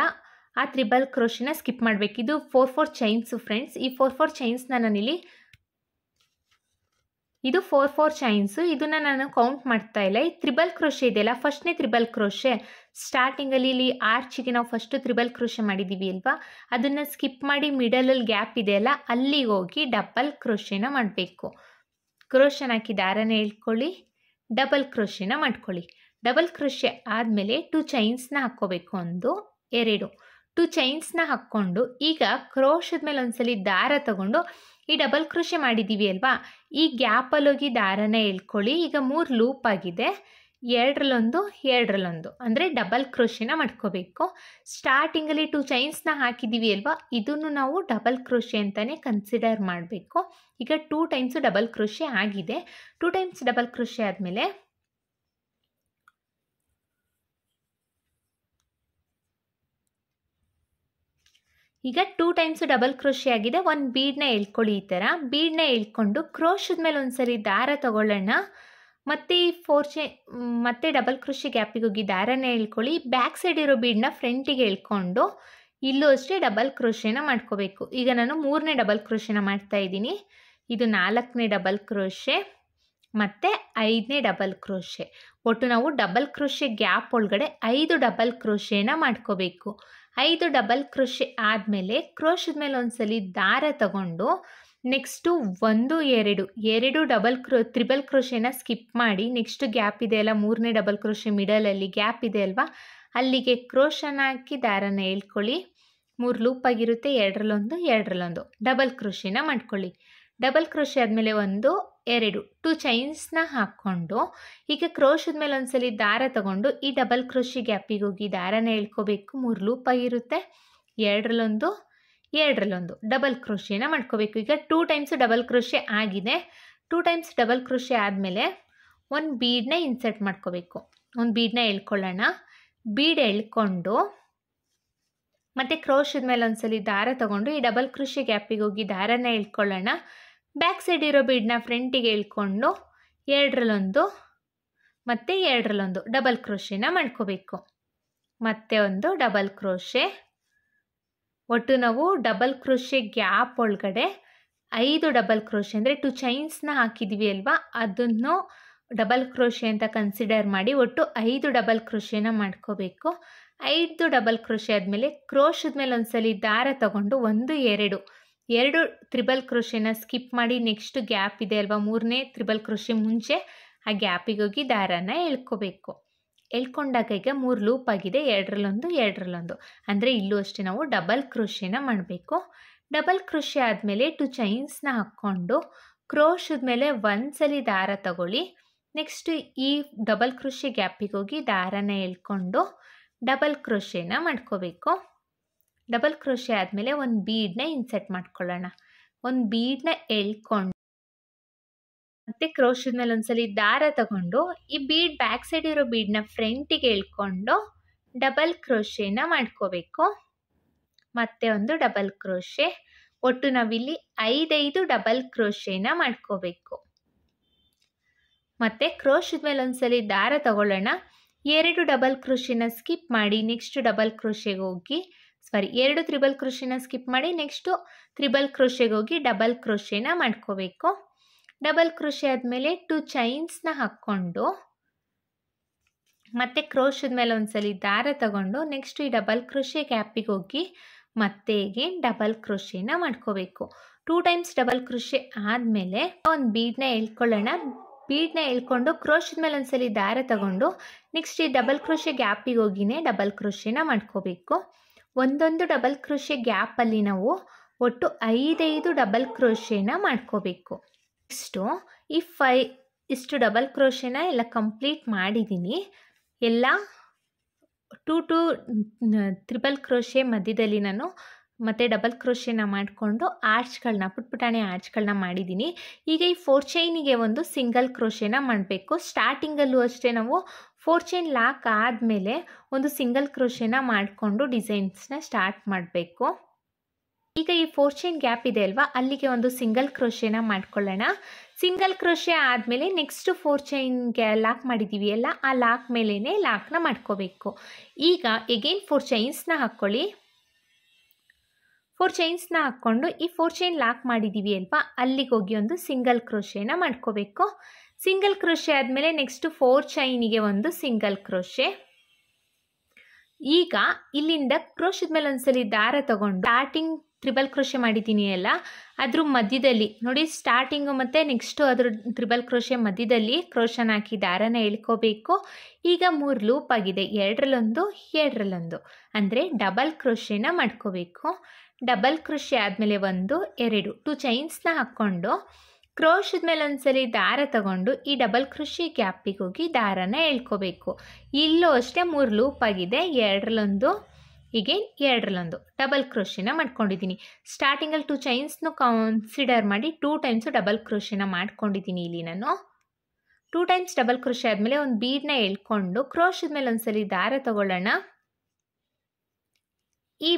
Speaker 1: ಆ ತ್ರಿಬಲ್ ಕ್ರೋಶೆನ ಸ್ಕಿಪ್ ಮಾಡಬೇಕು. ಇದು 4 ಚೈನ್ಸು ಫ್ರೆಂಡ್ಸ್. ಈ 4 ಚೈನ್ಸ್ನ ನಾನಿಲ್ಲಿ ಇದು 4 ಚೈನ್ಸು. ಇದನ್ನು ನಾನು ಕೌಂಟ್ ಮಾಡ್ತಾ ಇಲ್ಲ. ಈ ತ್ರಿಬಲ್ ಕ್ರೋಶೆ ಇದೆಯಲ್ಲ ಫಸ್ಟ್ನೇ ತ್ರಿಬಲ್ ಕ್ರೋಶೆ ಸ್ಟಾರ್ಟಿಂಗಲ್ಲಿ ಇಲ್ಲಿ ಆರ್ಚಿಗೆ ನಾವು ಫಸ್ಟು ತ್ರಿಬಲ್ ಕ್ರೋಶೆ ಮಾಡಿದ್ದೀವಿ ಅಲ್ವಾ ಅದನ್ನು ಸ್ಕಿಪ್ ಮಾಡಿ ಮಿಡಲಲ್ಲಿ ಗ್ಯಾಪ್ ಇದೆಯಲ್ಲ ಅಲ್ಲಿಗೆ ಹೋಗಿ ಡಬಲ್ ಕ್ರೋಶೆನ ಮಾಡಬೇಕು. ಕ್ರೋಶನ ಹಾಕಿ ದಾರನ ಎಳ್ಕೊಳ್ಳಿ. ಡಬಲ್ ಕ್ರೋಶೆನ ಮಾಡ್ಕೊಳ್ಳಿ. ಡಬಲ್ ಕ್ರೋಶೆ ಆದಮೇಲೆ 2 ಚೈನ್ಸ್ನ ಹಾಕ್ಕೋಬೇಕು. 1 2 2 ಚೈನ್ಸ್ನ ಹಾಕ್ಕೊಂಡು ಈಗ ಕ್ರೋಶದ ಮೇಲೆ ಒಂದ್ಸಲಿ ದಾರ ತಗೊಂಡು ಈ ಡಬಲ್ ಕ್ರೋಶೆ ಮಾಡಿದ್ದೀವಿ ಅಲ್ವಾ ಈ ಗ್ಯಾಪಲ್ಲಿ ಹೋಗಿ ದಾರನ ಎಳ್ಕೊಳ್ಳಿ. ಈಗ 3 ಲೂಪ್ ಆಗಿದೆ. 2ರಲ್ಲೊಂದು 2ರಲ್ಲೊಂದು ಅಂದರೆ ಡಬಲ್ ಕ್ರೋಶೆನ ಮಾಡ್ಕೋಬೇಕು. ಸ್ಟಾರ್ಟಿಂಗಲ್ಲಿ 2 ಚೈನ್ಸ್ನ ಹಾಕಿದ್ದೀವಿ ಅಲ್ವಾ ಇದನ್ನು ನಾವು ಡಬಲ್ ಕ್ರೋಶೆ ಅಂತಲೇ ಕನ್ಸಿಡರ್ ಮಾಡಬೇಕು. ಈಗ 2 ಟೈಮ್ಸು ಡಬಲ್ ಕ್ರೋಶೆ ಆಗಿದೆ. 2 ಟೈಮ್ಸ್ ಡಬಲ್ ಕ್ರೋಶೆ ಆದಮೇಲೆ ಈಗ 2 ಟೈಮ್ಸು ಡಬಲ್ ಕ್ರೋಶೆ ಆಗಿದೆ. 1 ಬೀಡನ್ನ ಎಳ್ಕೊಳ್ಳಿ. ಈ ಥರ ಬೀಡನ್ನ ಎಳ್ಕೊಂಡು ಕ್ರೋಶದ ಮೇಲೆ ಒಂದ್ಸರಿ ದಾರ ತಗೊಳ್ಳೋಣ. ಮತ್ತು ಈ ಮತ್ತೆ ಡಬಲ್ ಕ್ರೋಶೆ ಗ್ಯಾಪಿಗೆ ಹೋಗಿ ದಾರನ ಎಳ್ಕೊಳ್ಳಿ. ಬ್ಯಾಕ್ ಸೈಡ್ ಇರೋ ಬೀಡನ್ನ ಫ್ರಂಟಿಗೆ ಎಳ್ಕೊಂಡು ಇಲ್ಲೂ ಅಷ್ಟೇ ಡಬಲ್ ಕ್ರೋಶೆನ ಮಾಡ್ಕೋಬೇಕು. ಈಗ ನಾನು 3ನೇ ಡಬಲ್ ಕ್ರೋಶೆನ ಮಾಡ್ತಾಯಿದ್ದೀನಿ. ಇದು 4ನೇ ಡಬಲ್ ಕ್ರೋಶೆ ಮತ್ತು 5ನೇ ಡಬಲ್ ಕ್ರೋಶೆ. ಒಟ್ಟು ನಾವು ಡಬಲ್ ಕ್ರೋಶೆ ಗ್ಯಾಪ್ ಒಳಗಡೆ 5 ಡಬಲ್ ಕ್ರೋಶೆನ ಮಾಡ್ಕೋಬೇಕು. 5 ಡಬಲ್ ಕ್ರೋಶೆ ಆದಮೇಲೆ ಕ್ರೋಶದ ಮೇಲೆ ಒಂದ್ಸಲಿ ದಾರ ತಗೊಂಡು ನೆಕ್ಸ್ಟು 1 2 ತ್ರಿಬಲ್ ಕ್ರೋಶೆನ ಸ್ಕಿಪ್ ಮಾಡಿ ನೆಕ್ಸ್ಟ್ ಗ್ಯಾಪ್ ಇದೆ ಅಲ್ಲ 3ನೇ ಡಬಲ್ ಕ್ರೋಶೆ ಮಿಡಲಲ್ಲಿ ಗ್ಯಾಪ್ ಇದೆ ಅಲ್ವಾ ಅಲ್ಲಿಗೆ ಕ್ರೋಶನ ಹಾಕಿ ದಾರನ ಎಳ್ಕೊಳ್ಳಿ. 3 ಲೂಪ್ ಆಗಿರುತ್ತೆ. 2ರಲ್ಲೊಂದು 2ರಲ್ಲೊಂದು ಡಬಲ್ ಕ್ರೋಶೆನ ಮಾಡ್ಕೊಳ್ಳಿ. ಡಬಲ್ ಕ್ರೋಶೆ ಆದಮೇಲೆ 1 2 2 ಚೈನ್ಸ್ನ ಹಾಕ್ಕೊಂಡು ಈಗ ಕ್ರೋಶದ ಮೇಲೆ ಒಂದ್ಸಲಿ ದಾರ ತಗೊಂಡು ಈ ಡಬಲ್ ಕ್ರೋಶೆ ಗ್ಯಾಪಿಗೆ ಹೋಗಿ ದಾರನ ಎಳ್ಕೋಬೇಕು. 3 ಲೂಪ್ ಆಗಿರುತ್ತೆ. ಎರಡರಲ್ಲೊಂದು ಎರಡರಲ್ಲೊಂದು ಡಬಲ್ ಕ್ರೋಶೆನ ಮಾಡ್ಕೋಬೇಕು. ಈಗ 2 ಟೈಮ್ಸ್ ಡಬಲ್ ಕ್ರೋಶೆ ಆಗಿದೆ. 2 ಟೈಮ್ಸ್ ಡಬಲ್ ಕ್ರೋಶೆ ಆದಮೇಲೆ ಒಂದು ಬೀಡನ್ನ ಇನ್ಸರ್ಟ್ ಮಾಡ್ಕೋಬೇಕು. ಒಂದು ಬೀಡನ್ನ ಎಳ್ಕೊಳ್ಳೋಣ. ಬೀಡ್ ಎಳ್ಕೊಂಡು ಮತ್ತು ಕ್ರೋಶದ ಮೇಲೆ ಒಂದ್ಸಲಿ ದಾರ ತಗೊಂಡು ಈ ಡಬಲ್ ಕ್ರೋಶೆ ಗ್ಯಾಪಿಗೆ ಹೋಗಿ ದಾರನ ಎಳ್ಕೊಳ್ಳೋಣ. ಬ್ಯಾಕ್ ಸೈಡ್ ಇರೋ ಬೀಡನ್ನ ಫ್ರಂಟಿಗೆ ಎಳ್ಕೊಂಡು ಎರಡರಲ್ಲೊಂದು ಮತ್ತು ಎರಡರಲ್ಲೊಂದು ಡಬಲ್ ಕ್ರೋಶೆನ ಮಾಡ್ಕೋಬೇಕು. ಮತ್ತೆ ಒಂದು ಡಬಲ್ ಕ್ರೋಶೆ. ಒಟ್ಟು ನಾವು ಡಬಲ್ ಕ್ರೋಶೆ ಗ್ಯಾಪ್ ಒಳಗಡೆ 5 ಡಬಲ್ ಕ್ರೋಶೆ ಅಂದರೆ 2 ಚೈನ್ಸ್ನ ಹಾಕಿದ್ವಿ ಅಲ್ವಾ, ಅದನ್ನು ಡಬಲ್ ಕ್ರೋಶೆ ಅಂತ ಕನ್ಸಿಡರ್ ಮಾಡಿ ಒಟ್ಟು 5 ಡಬಲ್ ಕ್ರೋಶೆನ ಮಾಡ್ಕೋಬೇಕು. 5 ಡಬಲ್ ಕ್ರೋಶೆ ಆದಮೇಲೆ ಕ್ರೋಶದ ಮೇಲೆ ಒಂದ್ಸಲಿ ದಾರ ತಗೊಂಡು 2 ತ್ರಿಬಲ್ ಕ್ರೋಶೆನ ಸ್ಕಿಪ್ ಮಾಡಿ ನೆಕ್ಸ್ಟ್ ಗ್ಯಾಪ್ ಇದೆ ಅಲ್ವಾ, 3ನೇ ತ್ರಿಬಲ್ ಕ್ರೋಶೆ ಮುಂಚೆ ಆ ಗ್ಯಾಪಿಗೆ ಹೋಗಿ ದಾರನ ಎಳ್ಕೋಬೇಕು. ಎಳ್ಕೊಂಡಾಗ ಈಗ 3 ಲೂಪ್ ಆಗಿದೆ, ಎರಡರಲ್ಲೊಂದು ಅಂದರೆ ಇಲ್ಲೂ ಅಷ್ಟೇ ನಾವು ಡಬಲ್ ಕ್ರೋಶೆನ ಮಾಡಬೇಕು. ಡಬಲ್ ಕ್ರೋಶೆ ಆದಮೇಲೆ 2 ಚೈನ್ಸ್ನ ಹಾಕ್ಕೊಂಡು ಕ್ರೋಶದ ಮೇಲೆ ಒಂದ್ಸಲಿ ದಾರ ತಗೊಳ್ಳಿ. ನೆಕ್ಸ್ಟ್ ಈ ಡಬಲ್ ಕ್ರೋಶೆ ಗ್ಯಾಪಿಗೆ ಹೋಗಿ ದಾರನ ಎಳ್ಕೊಂಡು ಡಬಲ್ ಕ್ರೋಶೆನ ಮಾಡ್ಕೋಬೇಕು. ಡಬಲ್ ಕ್ರೋಶೆ ಆದಮೇಲೆ ಒಂದು ಬೀಡನ್ನ ಇನ್ಸರ್ಟ್ ಮಾಡ್ಕೊಳ್ಳೋಣ. ಒಂದು ಬೀಡನ್ನ ಎಳ್ಕೊಂಡು ಮತ್ತು ಕ್ರೋಶದ ಮೇಲೆ ಒಂದ್ಸಲಿ ದಾರ ತಗೊಂಡು ಈ ಬೀಡ್ ಬ್ಯಾಕ್ ಸೈಡ್ ಇರೋ ಬೀಡನ್ನ ಫ್ರಂಟಿಗೆ ಎಳ್ಕೊಂಡು ಡಬಲ್ ಕ್ರೋಶೆನ ಮಾಡ್ಕೋಬೇಕು. ಮತ್ತೆ ಒಂದು ಡಬಲ್ ಕ್ರೋಶೆ. ಒಟ್ಟು ನಾವಿಲ್ಲಿ 5 ಡಬಲ್ ಕ್ರೋಶೆನ ಮಾಡ್ಕೋಬೇಕು. ಮತ್ತು ಕ್ರೋಶದ ಮೇಲೆ ಒಂದ್ಸಲಿ ದಾರ ತಗೊಳ್ಳೋಣ. 2 ಡಬಲ್ ಕ್ರೋಶೆನ ಸ್ಕಿಪ್ ಮಾಡಿ ನೆಕ್ಸ್ಟ್ ಡಬಲ್ ಕ್ರೋಶೆಗೆ ಹೋಗಿ 2 ತ್ರಿಬಲ್ ಕ್ರೋಶೆನ ಸ್ಕಿಪ್ ಮಾಡಿ ನೆಕ್ಸ್ಟು ತ್ರಿಬಲ್ ಕ್ರೋಶೆಗೆ ಹೋಗಿ ಡಬಲ್ ಕ್ರೋಶೆನ ಮಾಡ್ಕೋಬೇಕು. ಡಬಲ್ ಕ್ರೋಶೆ ಆದಮೇಲೆ 2 ಚೈನ್ಸ್ನ ಹಾಕ್ಕೊಂಡು ಮತ್ತು ಕ್ರೋಶದ ಮೇಲೆ ಒಂದ್ಸಲಿ ದಾರ ತಗೊಂಡು ನೆಕ್ಸ್ಟ್ ಈ ಡಬಲ್ ಕ್ರೋಶೆ ಗ್ಯಾಪಿಗೆ ಹೋಗಿ ಮತ್ತೆ ಡಬಲ್ ಕ್ರೋಶೆನ ಮಾಡ್ಕೋಬೇಕು. 2 ಟೈಮ್ಸ್ ಡಬಲ್ ಕ್ರೋಶೆ ಆದಮೇಲೆ ಒಂದು ಬೀಡನ್ನ ಎಳ್ಕೊಳ್ಳೋಣ. ಬೀಡನ್ನ ಎಳ್ಕೊಂಡು ಕ್ರೋಶದ ಮೇಲೆ ಒಂದ್ಸಲಿ ದಾರ ತಗೊಂಡು ನೆಕ್ಸ್ಟ್ ಈ ಡಬಲ್ ಕ್ರೋಶೆ ಗ್ಯಾಪಿಗೆ ಹೋಗಿನೇ ಡಬಲ್ ಕ್ರೋಶೆನ ಮಾಡ್ಕೋಬೇಕು. ಒಂದೊಂದು ಡಬಲ್ ಕ್ರೋಶೆ ಗ್ಯಾಪಲ್ಲಿ ನಾವು ಒಟ್ಟು 5 ಡಬಲ್ ಕ್ರೋಶೆನ ಮಾಡ್ಕೋಬೇಕು. ನೆಕ್ಸ್ಟು ಇಷ್ಟು ಡಬಲ್ ಕ್ರೋಶೆನ ಎಲ್ಲ ಕಂಪ್ಲೀಟ್ ಮಾಡಿದ್ದೀನಿ. ಎಲ್ಲ 2 ತ್ರಿಬಲ್ ಕ್ರೋಶೆ ಮಧ್ಯದಲ್ಲಿ ನಾನು ಮತ್ತು ಡಬಲ್ ಕ್ರೋಶೆನ ಮಾಡಿಕೊಂಡು ಆರ್ಚ್ಗಳನ್ನ ಪುಟ್ಪುಟಾಣಿ ಆರ್ಚ್ಗಳನ್ನ ಮಾಡಿದ್ದೀನಿ. ಈಗ ಈ 4 ಚೈನಿಗೆ ಒಂದು ಸಿಂಗಲ್ ಕ್ರೋಶೆನ ಮಾಡಬೇಕು. ಸ್ಟಾರ್ಟಿಂಗಲ್ಲೂ ಅಷ್ಟೇ ನಾವು 4 ಚೈನ್ ಲಾಕ್ ಆದಮೇಲೆ ಒಂದು ಸಿಂಗಲ್ ಕ್ರೋಶೆನ ಮಾಡಿಕೊಂಡು ಡಿಸೈನ್ಸ್ನ ಸ್ಟಾರ್ಟ್ ಮಾಡಬೇಕು. ಈಗ ಈ 4 ಚೈನ್ ಗ್ಯಾಪ್ ಇದೆ ಅಲ್ವಾ, ಅಲ್ಲಿಗೆ ಒಂದು ಸಿಂಗಲ್ ಕ್ರೋಶೆನ ಮಾಡ್ಕೊಳ್ಳೋಣ. ಸಿಂಗಲ್ ಕ್ರೋಶೆ ಆದಮೇಲೆ ನೆಕ್ಸ್ಟ್ 4 ಚೈನ್ಗೆ ಲಾಕ್ ಮಾಡಿದ್ದೀವಿ ಅಲ್ಲ, ಆ ಲಾಕ್ ಮೇಲೇ ಲಾಕ್ನ ಮಾಡ್ಕೋಬೇಕು. ಈಗ ಎಗೇನ್ 4 ಚೈನ್ಸ್ನ ಹಾಕ್ಕೊಳ್ಳಿ. 4 ಚೈನ್ಸ್ನ ಹಾಕ್ಕೊಂಡು ಈ 4 ಚೈನ್ ಲಾಕ್ ಮಾಡಿದ್ದೀವಿ ಅಲ್ವಾ, ಅಲ್ಲಿಗೆ ಹೋಗಿ ಒಂದು ಸಿಂಗಲ್ ಕ್ರೋಶೆನ ಮಾಡ್ಕೋಬೇಕು. ಸಿಂಗಲ್ ಕ್ರೋಶೆ ಆದಮೇಲೆ ನೆಕ್ಸ್ಟ್ 4 ಚೈನಿಗೆ ಒಂದು ಸಿಂಗಲ್ ಕ್ರೋಶೆ. ಈಗ ಇಲ್ಲಿಂದ ಕ್ರೋಶದ ಮೇಲೆ ಒಂದ್ಸಲಿ ದಾರ ತಗೊಂಡು ಸ್ಟಾರ್ಟಿಂಗ್ ತ್ರಿಬಲ್ ಕ್ರೋಶೆ ಮಾಡಿದ್ದೀನಿ ಅಲ್ಲ, ಅದ್ರ ಮಧ್ಯದಲ್ಲಿ ನೋಡಿ, ಸ್ಟಾರ್ಟಿಂಗು ಮತ್ತು ನೆಕ್ಸ್ಟು ಅದ್ರ ತ್ರಿಬಲ್ ಕ್ರೋಶೆ ಮಧ್ಯದಲ್ಲಿ ಕ್ರೋಶನ ಹಾಕಿ ದಾರನ ಎಳ್ಕೋಬೇಕು. ಈಗ 3 ಲೂಪ್ ಆಗಿದೆ, ಎರಡರಲ್ಲೊಂದು ಅಂದರೆ ಡಬಲ್ ಕ್ರೋಶೆನ ಮಾಡ್ಕೋಬೇಕು. ಡಬಲ್ ಕ್ರೋಶೆ ಆದಮೇಲೆ 2 ಚೈನ್ಸ್ನ ಹಾಕ್ಕೊಂಡು ಕ್ರೋಶದ ಮೇಲೆ ಒಂದ್ಸಲಿ ದಾರ ತಗೊಂಡು ಈ ಡಬಲ್ ಕ್ರೋಶೆ ಗ್ಯಾಪಿಗೆ ಹೋಗಿ ದಾರನ ಎಳ್ಕೋಬೇಕು. ಇಲ್ಲೂ ಅಷ್ಟೇ 3 ಲೂಪ್ ಆಗಿದೆ, ಎರಡರಲ್ಲೊಂದು ಡಬಲ್ ಕ್ರೋಶೆನ ಮಾಡ್ಕೊಂಡಿದ್ದೀನಿ. ಸ್ಟಾರ್ಟಿಂಗಲ್ಲಿ 2 ಚೈನ್ಸ್ನು ಕನ್ಸಿಡರ್ ಮಾಡಿ 2 ಟೈಮ್ಸು ಡಬಲ್ ಕ್ರೋಶೆನ ಮಾಡ್ಕೊಂಡಿದ್ದೀನಿ. ಇಲ್ಲಿ ನಾನು 2 ಟೈಮ್ಸ್ ಡಬಲ್ ಕ್ರೋಶೆ ಆದಮೇಲೆ ಒಂದು ಬೀಡನ್ನ ಎಳ್ಕೊಂಡು ಕ್ರೋಶದ ಮೇಲೆ ಒಂದ್ಸಲಿ ದಾರ ತಗೊಳ್ಳೋಣ. ಈ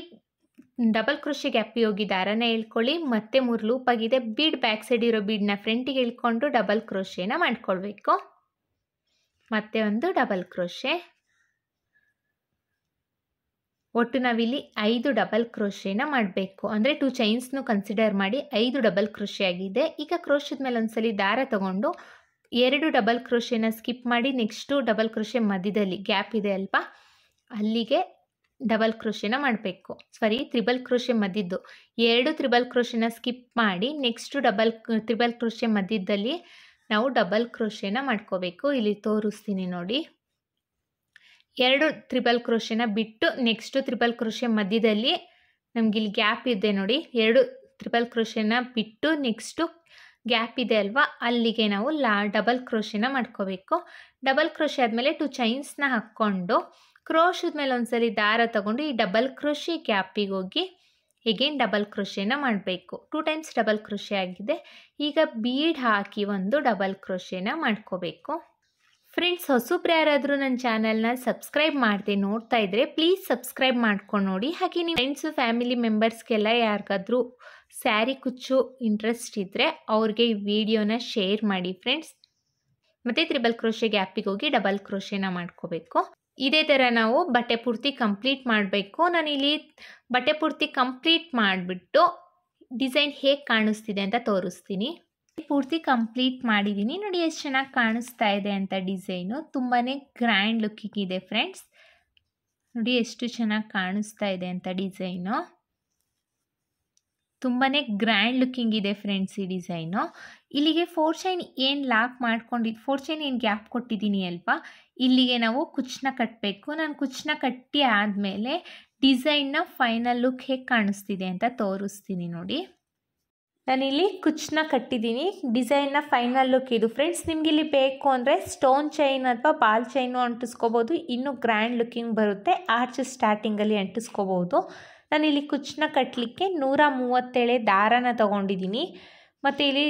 Speaker 1: ಡಬಲ್ ಕ್ರೋಶೆ ಗ್ಯಾಪಿಗೆ ಹೋಗಿ ದಾರನ ಎಳ್ಕೊಳ್ಳಿ. ಮತ್ತೆ 3 ಲೂಪ್ ಆಗಿದೆ. ಬೀಡ್ ಬ್ಯಾಕ್ ಸೈಡ್ ಇರೋ ಬೀಡನ್ನ ಫ್ರಂಟಿಗೆ ಎಳ್ಕೊಂಡು ಡಬಲ್ ಕ್ರೋಶೆನ ಮಾಡ್ಕೊಳ್ಬೇಕು. ಮತ್ತೆ ಒಂದು ಡಬಲ್ ಕ್ರೋಶೆ. ಒಟ್ಟು ನಾವಿಲ್ಲಿ 5 ಡಬಲ್ ಕ್ರೋಶೆನ ಮಾಡಬೇಕು. ಅಂದರೆ 2 ಚೈನ್ಸ್ನು ಕನ್ಸಿಡರ್ ಮಾಡಿ 5 ಡಬಲ್ ಕ್ರೋಶೆ ಆಗಿದೆ. ಈಗ ಕ್ರೋಶದ ಮೇಲೆ ಒಂದ್ಸಲಿ ದಾರ ತಗೊಂಡು 2 ಡಬಲ್ ಕ್ರೋಶೆನ ಸ್ಕಿಪ್ ಮಾಡಿ ನೆಕ್ಸ್ಟು ಡಬಲ್ ಕ್ರೋಶೆ ಮಧ್ಯದಲ್ಲಿ ಗ್ಯಾಪ್ ಇದೆ ಅಲ್ವಾ, ಅಲ್ಲಿಗೆ ಡಬಲ್ ಕ್ರೋಶೆನ ಮಾಡಬೇಕು. ತ್ರಿಬಲ್ ಕ್ರೋಶೆ ಮಧ್ಯದ್ದು 2 ತ್ರಿಬಲ್ ಕ್ರೋಶೆನ ಸ್ಕಿಪ್ ಮಾಡಿ ನೆಕ್ಸ್ಟು ತ್ರಿಬಲ್ ಕ್ರೋಶೆ ಮಧ್ಯದಲ್ಲಿ ನಾವು ಡಬಲ್ ಕ್ರೋಶೆನ ಮಾಡ್ಕೋಬೇಕು. ಇಲ್ಲಿ ತೋರಿಸ್ತೀನಿ ನೋಡಿ. 2 ತ್ರಿಬಲ್ ಕ್ರೋಶೆನ ಬಿಟ್ಟು ನೆಕ್ಸ್ಟು ತ್ರಿಬಲ್ ಕ್ರೋಶೆ ಮಧ್ಯದಲ್ಲಿ ನಮ್ಗೆ ಇಲ್ಲಿ ಗ್ಯಾಪ್ ಇದೆ ನೋಡಿ, 2 ತ್ರಿಬಲ್ ಕ್ರೋಶೆನ ಬಿಟ್ಟು ನೆಕ್ಸ್ಟು ಗ್ಯಾಪ್ ಇದೆ ಅಲ್ವಾ, ಅಲ್ಲಿಗೆ ನಾವು ಡಬಲ್ ಕ್ರೋಶೆನ ಮಾಡ್ಕೋಬೇಕು. ಡಬಲ್ ಕ್ರೋಶೆ ಆದಮೇಲೆ 2 ಚೈನ್ಸ್ನ ಹಾಕ್ಕೊಂಡು ಕ್ರೋಶದ ಮೇಲೆ ಒಂದ್ಸಲಿ ದಾರ ತಗೊಂಡು ಈ ಡಬಲ್ ಕ್ರೋಶೆ ಗ್ಯಾಪಿಗೆ ಹೋಗಿ ಎಗೇನ್ ಡಬಲ್ ಕ್ರೋಶೆನ ಮಾಡಬೇಕು. 2 ಟೈಮ್ಸ್ ಡಬಲ್ ಕ್ರೋಶೆ ಆಗಿದೆ. ಈಗ ಬೀಡ್ ಹಾಕಿ ಒಂದು ಡಬಲ್ ಕ್ರೋಶೆನ ಮಾಡ್ಕೋಬೇಕು. ಫ್ರೆಂಡ್ಸ್, ಹೊಸಬ್ರು ಯಾರಾದರೂ ನನ್ನ ಚಾನಲ್ನ ಸಬ್ಸ್ಕ್ರೈಬ್ ಮಾಡದೆ ನೋಡ್ತಾ ಇದ್ದರೆ ಪ್ಲೀಸ್ ಸಬ್ಸ್ಕ್ರೈಬ್ ಮಾಡ್ಕೊಂಡು ನೋಡಿ. ಹಾಗೆ ನಿಮ್ಮ ಫ್ರೆಂಡ್ಸು ಫ್ಯಾಮಿಲಿ ಮೆಂಬರ್ಸ್ಗೆಲ್ಲ ಯಾರಿಗಾದ್ರೂ ಸ್ಯಾರಿ ಕುಚ್ಚು ಇಂಟ್ರೆಸ್ಟ್ ಇದ್ದರೆ ಅವ್ರಿಗೆ ಈ ವಿಡಿಯೋನ ಶೇರ್ ಮಾಡಿ ಫ್ರೆಂಡ್ಸ್. ಮತ್ತು ತ್ರಿಬಲ್ ಕ್ರೋಶೆ ಗ್ಯಾಪಿಗೆ ಹೋಗಿ ಡಬಲ್ ಕ್ರೋಶೆನ ಮಾಡ್ಕೋಬೇಕು. ಇದೇ ಥರ ನಾವು ಬಟ್ಟೆ ಪೂರ್ತಿ ಕಂಪ್ಲೀಟ್ ಮಾಡಬೇಕು. ನಾನಿಲ್ಲಿ ಬಟ್ಟೆ ಪೂರ್ತಿ ಕಂಪ್ಲೀಟ್ ಮಾಡಿಬಿಟ್ಟು ಡಿಸೈನ್ ಹೇಗೆ ಕಾಣಿಸ್ತಿದೆ ಅಂತ ತೋರಿಸ್ತೀನಿ. ಪೂರ್ತಿ ಕಂಪ್ಲೀಟ್ ಮಾಡಿದ್ದೀನಿ ನೋಡಿ, ಎಷ್ಟು ಚೆನ್ನಾಗಿ ಕಾಣಿಸ್ತಾ ಇದೆ ಅಂತ. ಡಿಸೈನು ತುಂಬಾ ಗ್ರ್ಯಾಂಡ್ ಲುಕ್ಕಿಂಗ್ ಇದೆ ಫ್ರೆಂಡ್ಸ್. ನೋಡಿ ಎಷ್ಟು ಚೆನ್ನಾಗಿ ಕಾಣಿಸ್ತಾ ಇದೆ ಅಂತ. ಡಿಸೈನು ತುಂಬಾ ಗ್ರ್ಯಾಂಡ್ ಲುಕ್ಕಿಂಗ್ ಇದೆ ಫ್ರೆಂಡ್ಸ್ ಈ ಡಿಸೈನು. ಇಲ್ಲಿಗೆ 4 ಚೈನ್ ಏನು ಲಾಕ್ ಮಾಡ್ಕೊಂಡಿದ್ದು 4 ಚೈನ್ ಏನು ಗ್ಯಾಪ್ ಕೊಟ್ಟಿದ್ದೀನಿ ಅಲ್ವಾ, ಇಲ್ಲಿಗೆ ನಾವು ಕುಚ್ಚನ್ನ ಕಟ್ಟಬೇಕು. ನಾನು ಕುಚ್ಚನ್ನ ಕಟ್ಟಿ ಆದಮೇಲೆ ಡಿಸೈನ್ನ ಫೈನಲ್ ಲುಕ್ ಹೇಗೆ ಕಾಣಿಸ್ತಿದೆ ಅಂತ ತೋರಿಸ್ತೀನಿ ನೋಡಿ. ನಾನಿಲ್ಲಿ ಕುಚ್ಚನ್ನ ಕಟ್ಟಿದ್ದೀನಿ. ಡಿಸೈನ್ನ ಫೈನಲ್ ಲುಕ್ ಇದು ಫ್ರೆಂಡ್ಸ್. ನಿಮ್ಗೆ ಇಲ್ಲಿ ಬೇಕು ಅಂದರೆ ಸ್ಟೋನ್ ಚೈನ್ ಅಥವಾ ಬಾಲ್ ಚೈನು ಅಂಟಿಸ್ಕೋಬೋದು, ಇನ್ನೂ ಗ್ರ್ಯಾಂಡ್ ಲುಕ್ಕಿಂಗ್ ಬರುತ್ತೆ. ಆರ್ಚ್ ಸ್ಟಾರ್ಟಿಂಗಲ್ಲಿ ಅಂಟಿಸ್ಕೋಬೋದು. ನಾನಿಲ್ಲಿ ಕುಚ್ಚನ್ನ ಕಟ್ಟಲಿಕ್ಕೆ 137 ದಾರನ ತೊಗೊಂಡಿದ್ದೀನಿ. ಮತ್ತು ಇಲ್ಲಿ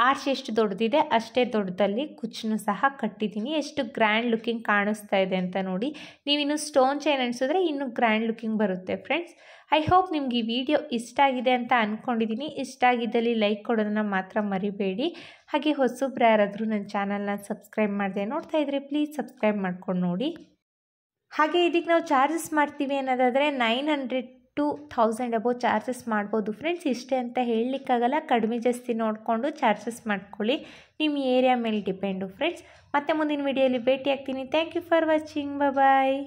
Speaker 1: ಆರ್ಚ್ ಎಷ್ಟು ದೊಡ್ಡದಿದೆ ಅಷ್ಟೇ ದೊಡ್ಡದಲ್ಲಿ ಕುಚ್ಚನ್ನು ಸಹ ಕಟ್ಟಿದ್ದೀನಿ. ಎಷ್ಟು ಗ್ರ್ಯಾಂಡ್ ಲುಕ್ಕಿಂಗ್ ಕಾಣಿಸ್ತಾ ಇದೆ ಅಂತ ನೋಡಿ. ನೀವಿನ್ನು ಸ್ಟೋನ್ ಚೈನ್ ಅಂಟಿಸಿದ್ರೆ ಇನ್ನೂ ಗ್ರ್ಯಾಂಡ್ ಲುಕ್ಕಿಂಗ್ ಬರುತ್ತೆ ಫ್ರೆಂಡ್ಸ್. ಐ ಹೋಪ್ ನಿಮ್ಗೆ ಈ ವಿಡಿಯೋ ಇಷ್ಟ ಆಗಿದೆ ಅಂತ ಅಂದ್ಕೊಂಡಿದ್ದೀನಿ. ಇಷ್ಟ ಆಗಿದ್ದಲ್ಲಿ ಲೈಕ್ ಕೊಡೋದನ್ನು ಮಾತ್ರ ಮರಿಬೇಡಿ. ಹಾಗೆ ಹೊಸಬ್ರು ಯಾರಾದರೂ ನನ್ನ ಚಾನಲ್ನ ಸಬ್ಸ್ಕ್ರೈಬ್ ಮಾಡದೆ ನೋಡ್ತಾ ಇದ್ದರೆ ಪ್ಲೀಸ್ ಸಬ್ಸ್ಕ್ರೈಬ್ ಮಾಡ್ಕೊಂಡು ನೋಡಿ. ಹಾಗೆ ಇದಕ್ಕೆ ನಾವು ಚಾರ್ಜಸ್ ಮಾಡ್ತೀವಿ ಅನ್ನೋದಾದರೆ 900 to 1000 ಅಬೌವ್ ಚಾರ್ಜಸ್ ಮಾಡ್ಬೋದು ಫ್ರೆಂಡ್ಸ್. ಇಷ್ಟೇ ಅಂತ ಹೇಳಲಿಕ್ಕಾಗಲ್ಲ, ಕಡಿಮೆ ಜಾಸ್ತಿ ನೋಡಿಕೊಂಡು ಚಾರ್ಜಸ್ ಮಾಡ್ಕೊಳ್ಳಿ. ನಿಮ್ಮ ಏರಿಯಾ ಮೇಲೆ ಡಿಪೆಂಡು ಫ್ರೆಂಡ್ಸ್. ಮತ್ತೆ ಮುಂದಿನ ವಿಡಿಯೋಲಿ ಭೇಟಿ ಆಗ್ತೀನಿ. Thank you for watching. Bye.